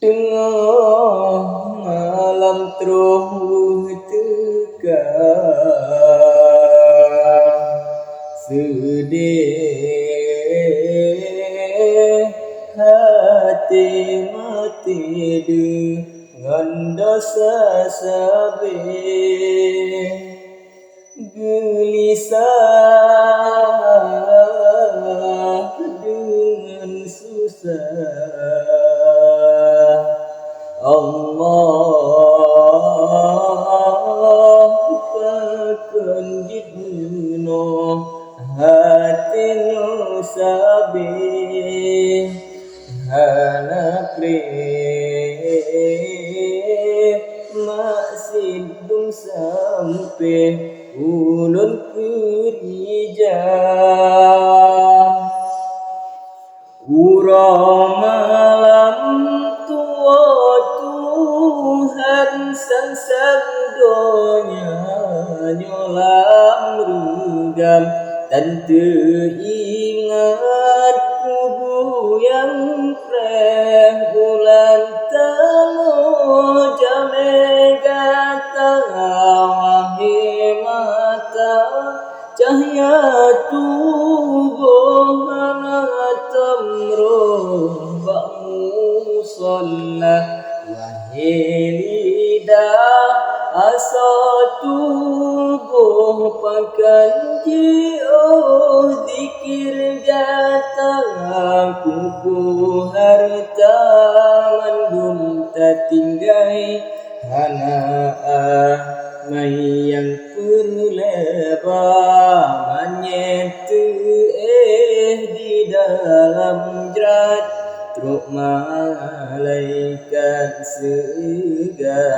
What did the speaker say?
Tengah malam teruh tegar, sedih hati mati dengan dosa sabih, gelisah dengan susah. Allah takkan jidno hatinya sabih, anak maksud dong sampai ulun kerijang. Urang malam tua Tuhan sang donya nyolam rugam, dan teringat kubu yang preh bulan talo jame gata wahi mata cahaya tubuh tamroh ba'mu sholat wahai lidah asa tubuh pakan ji'oh zikir gata kuku harta mandum tatinggai hana'ah yang perleba menyetu di dalam jerat truk malaikat segata.